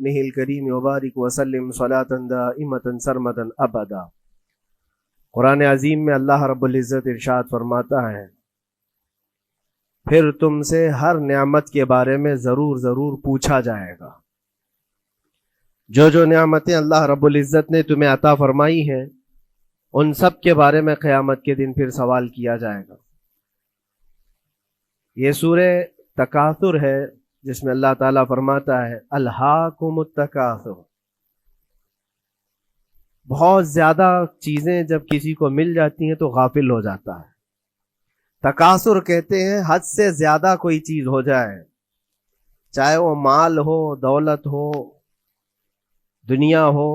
متنه الکریم وبارک وسلم صلاۃ دائمۃ سرمدا ابدا۔ قرآن عظیم میں اللہ رب العزت ارشاد فرماتا ہے، پھر تم سے ہر نعمت کے بارے میں ضرور پوچھا جائے گا۔ جو نعمتیں اللہ رب العزت نے تمہیں عطا فرمائی ہیں ان سب کے بارے میں قیامت کے دن پھر سوال کیا جائے گا۔ یہ سورہ تکاثر ہے جس میں اللہ تعالیٰ فرماتا ہے الہاکم التکاثر۔ بہت زیادہ چیزیں جب کسی کو مل جاتی ہیں تو غافل ہو جاتا ہے۔ تکاثر کہتے ہیں حد سے زیادہ کوئی چیز ہو جائے، چاہے وہ مال ہو، دولت ہو، دنیا ہو،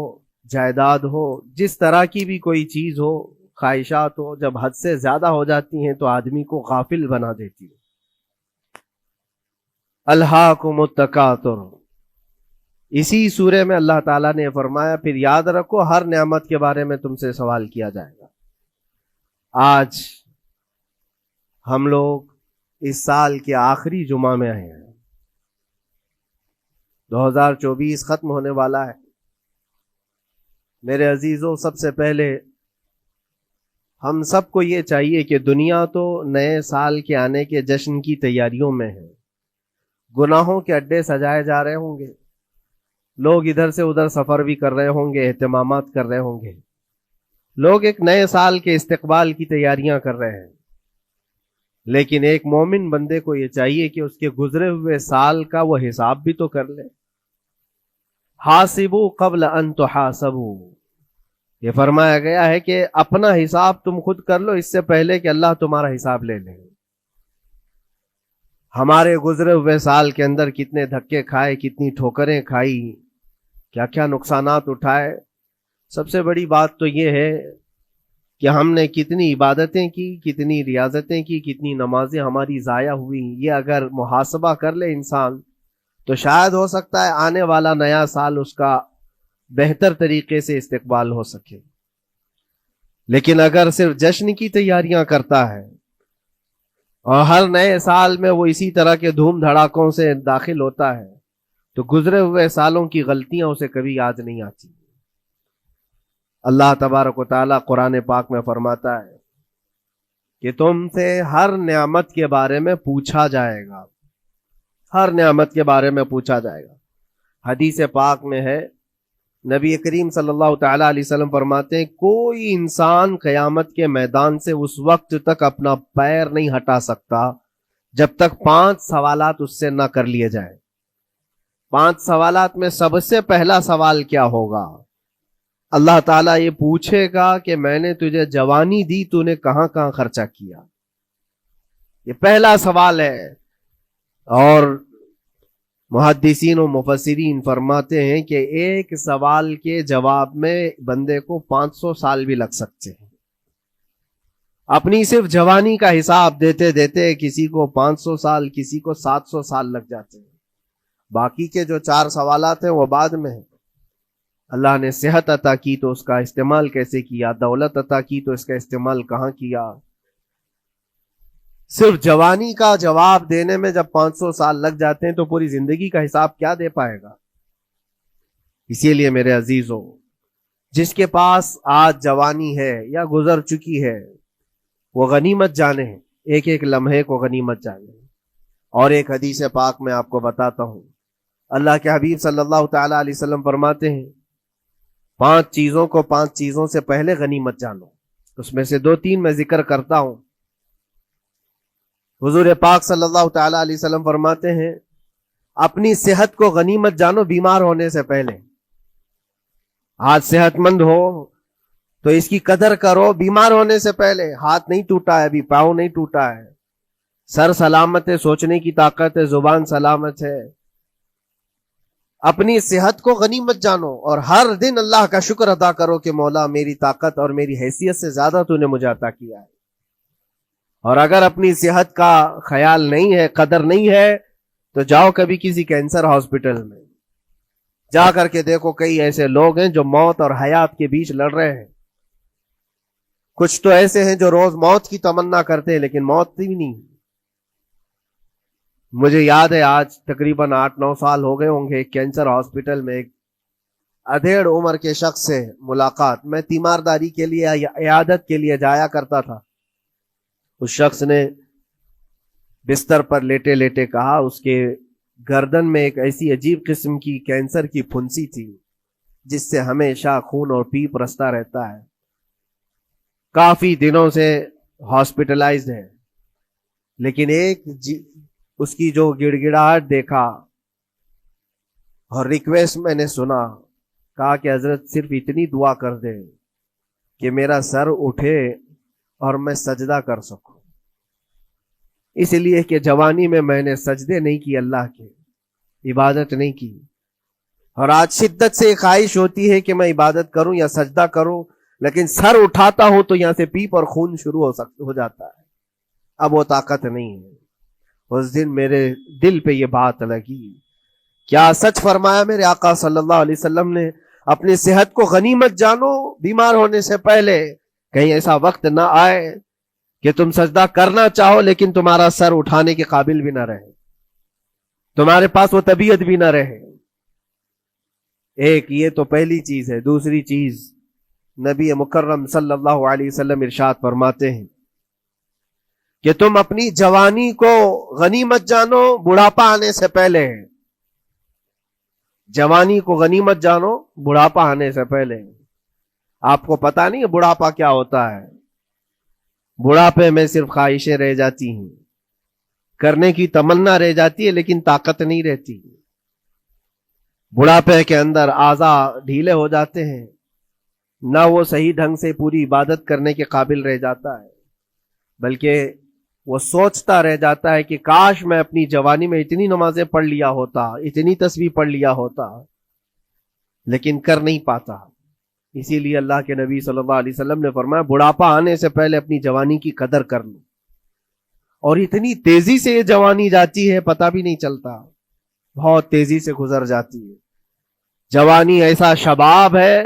جائیداد ہو، جس طرح کی بھی کوئی چیز ہو، خواہشات ہو، جب حد سے زیادہ ہو جاتی ہیں تو آدمی کو غافل بنا دیتی ہے۔ الہاکم التکاثر، اسی سورہ میں اللہ تعالیٰ نے فرمایا پھر یاد رکھو ہر نعمت کے بارے میں تم سے سوال کیا جائے گا۔ آج ہم لوگ اس سال کے آخری جمعہ میں آئے ہیں، 2024 ختم ہونے والا ہے۔ میرے عزیزوں، سب سے پہلے ہم سب کو یہ چاہیے کہ دنیا تو نئے سال کے آنے کے جشن کی تیاریوں میں ہے۔ گناہوں کے اڈے سجائے جا رہے ہوں گے، لوگ ادھر سے ادھر سفر بھی کر رہے ہوں گے، اہتمامات کر رہے ہوں گے، لوگ ایک نئے سال کے استقبال کی تیاریاں کر رہے ہیں۔ لیکن ایک مومن بندے کو یہ چاہیے کہ اس کے گزرے ہوئے سال کا وہ حساب بھی تو کر لے۔ حاسبوا قبل ان تحاسبوا، یہ فرمایا گیا ہے کہ اپنا حساب تم خود کر لو اس سے پہلے کہ اللہ تمہارا حساب لے لے۔ ہمارے گزرے ہوئے سال کے اندر کتنے دھکے کھائے، کتنی ٹھوکریں کھائی، کیا کیا نقصانات اٹھائے۔ سب سے بڑی بات تو یہ ہے کہ ہم نے کتنی عبادتیں کی، کتنی ریاضتیں کی، کتنی نمازیں ہماری ضائع ہوئی۔ یہ اگر محاسبہ کر لے انسان تو شاید ہو سکتا ہے آنے والا نیا سال اس کا بہتر طریقے سے استقبال ہو سکے۔ لیکن اگر صرف جشن کی تیاریاں کرتا ہے اور ہر نئے سال میں وہ اسی طرح کے دھوم دھڑاکوں سے داخل ہوتا ہے تو گزرے ہوئے سالوں کی غلطیاں اسے کبھی یاد نہیں آتی۔ اللہ تبارک و تعالیٰ قرآن پاک میں فرماتا ہے کہ تم سے ہر نعمت کے بارے میں پوچھا جائے گا، ہر نعمت کے بارے میں پوچھا جائے گا۔ حدیث پاک میں ہے، نبی کریم صلی اللہ تعالیٰ علیہ وسلم فرماتے ہیں کوئی انسان قیامت کے میدان سے اس وقت تک اپنا پیر نہیں ہٹا سکتا جب تک 5 سوالات اس سے نہ کر لیے جائیں۔ 5 سوالات میں سب سے پہلا سوال کیا ہوگا؟ اللہ تعالیٰ یہ پوچھے گا کہ میں نے تجھے جوانی دی، تو نے کہاں کہاں خرچہ کیا؟ یہ پہلا سوال ہے۔ اور محدثین و مفسرین فرماتے ہیں کہ ایک سوال کے جواب میں بندے کو 500 سال بھی لگ سکتے ہیں۔ اپنی صرف جوانی کا حساب دیتے دیتے کسی کو 500 سال، کسی کو 700 سال لگ جاتے ہیں۔ باقی کے جو 4 سوالات ہیں وہ بعد میں ہیں۔ اللہ نے صحت عطا کی تو اس کا استعمال کیسے کیا، دولت عطا کی تو اس کا استعمال کہاں کیا۔ صرف جوانی کا جواب دینے میں جب 500 سال لگ جاتے ہیں تو پوری زندگی کا حساب کیا دے پائے گا؟ اسی لیے میرے عزیزوں، جس کے پاس آج جوانی ہے یا گزر چکی ہے وہ غنیمت جانے، ایک ایک لمحے کو غنیمت جانے۔ اور ایک حدیث پاک میں آپ کو بتاتا ہوں، اللہ کے حبیب صلی اللہ تعالیٰ علیہ وسلم فرماتے ہیں 5 چیزوں کو 5 چیزوں سے پہلے غنیمت جانو۔ اس میں سے 2-3 میں ذکر کرتا ہوں۔ حضور پاک صلی اللہ تعالیٰ علیہ وسلم فرماتے ہیں اپنی صحت کو غنیمت جانو بیمار ہونے سے پہلے۔ آج صحت مند ہو تو اس کی قدر کرو بیمار ہونے سے پہلے۔ ہاتھ نہیں ٹوٹا ہے ابھی، پاؤں نہیں ٹوٹا ہے، سر سلامت ہے، سوچنے کی طاقت ہے، زبان سلامت ہے۔ اپنی صحت کو غنیمت جانو اور ہر دن اللہ کا شکر ادا کرو کہ مولا میری طاقت اور میری حیثیت سے زیادہ تو نے مجھے عطا کیا ہے۔ اور اگر اپنی صحت کا خیال نہیں ہے، قدر نہیں ہے، تو جاؤ کبھی کسی کینسر ہاسپٹل میں جا کر کے دیکھو، کئی ایسے لوگ ہیں جو موت اور حیات کے بیچ لڑ رہے ہیں۔ کچھ تو ایسے ہیں جو روز موت کی تمنا کرتے ہیں لیکن موت بھی نہیں۔ مجھے یاد ہے آج تقریباً 8-9 سال ہو گئے ہوں گے، کینسر ہاسپٹل میں ایک ادھیڑ عمر کے شخص سے ملاقات، میں تیمارداری کے لیے یا عیادت کے لیے جایا کرتا تھا. اس شخص نے بستر پر لیٹے لیٹے کہا اس کے گردن میں ایک ایسی عجیب قسم کی کینسر کی پھنسی تھی جس سے ہمیشہ خون اور پیپ رستا رہتا ہے، کافی دنوں سے ہاسپٹلائزڈ ہے، لیکن ایک اس کی جو گڑ گڑاہٹ دیکھا اور ریکویسٹ میں نے سنا، کہا کہ حضرت صرف اتنی دعا کر دے کہ میرا سر اٹھے اور میں سجدہ کر سکوں. اس لیے کہ جوانی میں نے سجدے نہیں کی، اللہ کے عبادت نہیں کی، اور آج شدت سے خواہش ہوتی ہے کہ میں عبادت کروں یا سجدہ کروں، لیکن سر اٹھاتا ہوں تو یہاں سے پیپ اور خون شروع ہو جاتا ہے، اب وہ طاقت نہیں ہے. اس دن میرے دل پہ یہ بات لگی، کیا سچ فرمایا میرے آقا صلی اللہ علیہ وسلم نے، اپنی صحت کو غنیمت جانو بیمار ہونے سے پہلے، کہیں ایسا وقت نہ آئے کہ تم سجدہ کرنا چاہو لیکن تمہارا سر اٹھانے کے قابل بھی نہ رہے، تمہارے پاس وہ طبیعت بھی نہ رہے. ایک یہ تو پہلی چیز ہے. دوسری چیز، نبی مکرم صلی اللہ علیہ وسلم ارشاد فرماتے ہیں کہ تم اپنی جوانی کو غنیمت جانو بڑھاپا آنے سے پہلے. جوانی کو غنیمت جانو بڑھاپا آنے سے پہلے. آپ کو پتا نہیں بڑھاپا کیا ہوتا ہے؟ بڑھاپے میں صرف خواہشیں رہ جاتی ہیں، کرنے کی تمنا رہ جاتی ہے لیکن طاقت نہیں رہتی. بڑھاپے کے اندر اعضاء ڈھیلے ہو جاتے ہیں، نہ وہ صحیح ڈھنگ سے پوری عبادت کرنے کے قابل رہ جاتا ہے، بلکہ وہ سوچتا رہ جاتا ہے کہ کاش میں اپنی جوانی میں اتنی نمازیں پڑھ لیا ہوتا، اتنی تسبیح پڑھ لیا ہوتا، لیکن کر نہیں پاتا. اسی لیے اللہ کے نبی صلی اللہ علیہ وسلم نے فرمایا بڑھاپا آنے سے پہلے اپنی جوانی کی قدر کر لو. اور اتنی تیزی سے یہ جوانی جاتی ہے پتہ بھی نہیں چلتا، بہت تیزی سے گزر جاتی ہے. جوانی ایسا شباب ہے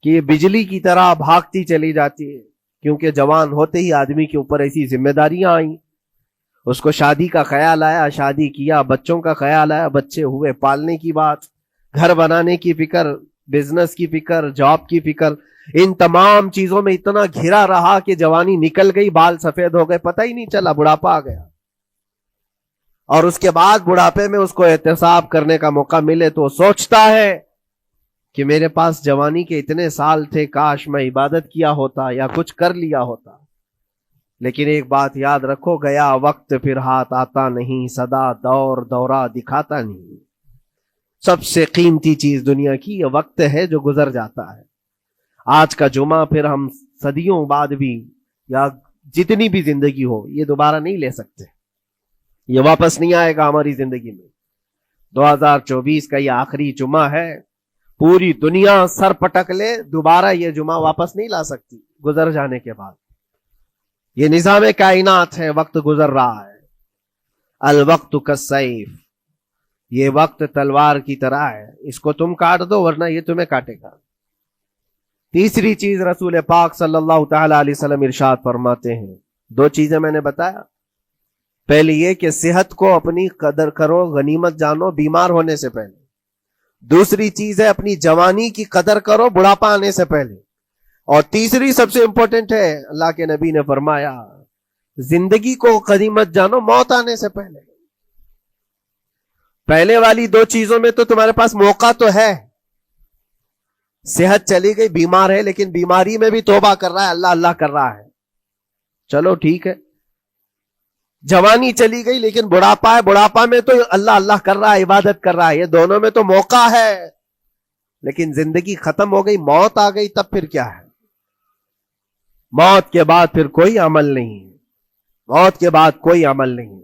کہ یہ بجلی کی طرح بھاگتی چلی جاتی ہے، کیونکہ جوان ہوتے ہی آدمی کے اوپر ایسی ذمہ داریاں آئیں، اس کو شادی کا خیال آیا، شادی کیا، بچوں کا خیال آیا، بچے ہوئے، پالنے کی بات، گھر بنانے کی فکر، بزنس کی فکر، جاب کی فکر، ان تمام چیزوں میں اتنا گھرا رہا کہ جوانی نکل گئی، بال سفید ہو گئے، پتہ ہی نہیں چلا، بڑھاپا آ گیا. اور اس کے بعد بڑھاپے میں اس کو احتساب کرنے کا موقع ملے تو وہ سوچتا ہے کہ میرے پاس جوانی کے اتنے سال تھے، کاش میں عبادت کیا ہوتا یا کچھ کر لیا ہوتا. لیکن ایک بات یاد رکھو، گیا وقت پھر ہاتھ آتا نہیں، سدا دور دورہ دکھاتا نہیں. سب سے قیمتی چیز دنیا کی یہ وقت ہے جو گزر جاتا ہے. آج کا جمعہ پھر ہم صدیوں بعد بھی یا جتنی بھی زندگی ہو یہ دوبارہ نہیں لے سکتے، یہ واپس نہیں آئے گا ہماری زندگی میں. 2024 کا یہ آخری جمعہ ہے، پوری دنیا سر پٹک لے دوبارہ یہ جمعہ واپس نہیں لا سکتی گزر جانے کے بعد. یہ نظام کائنات ہے، وقت گزر رہا ہے. الوقت کالسیف، یہ وقت تلوار کی طرح ہے، اس کو تم کاٹ دو ورنہ یہ تمہیں کاٹے گا. تیسری چیز رسول پاک صلی اللہ تعالی علیہ وسلم ارشاد فرماتے ہیں، دو چیزیں میں نے بتایا، پہلی یہ کہ صحت کو اپنی قدر کرو، غنیمت جانو بیمار ہونے سے پہلے. دوسری چیز ہے اپنی جوانی کی قدر کرو بڑھاپا آنے سے پہلے. اور تیسری سب سے امپورٹنٹ ہے، اللہ کے نبی نے فرمایا زندگی کو غنیمت جانو موت آنے سے پہلے. پہلے والی دو چیزوں میں تو تمہارے پاس موقع تو ہے، صحت چلی گئی، بیمار ہے، لیکن بیماری میں بھی توبہ کر رہا ہے، اللہ اللہ کر رہا ہے، چلو ٹھیک ہے. جوانی چلی گئی لیکن بڑھاپا ہے، بڑھاپا میں تو اللہ اللہ کر رہا ہے، عبادت کر رہا ہے، یہ دونوں میں تو موقع ہے. لیکن زندگی ختم ہو گئی، موت آ گئی، تب پھر کیا ہے؟ موت کے بعد پھر کوئی عمل نہیں، موت کے بعد کوئی عمل نہیں.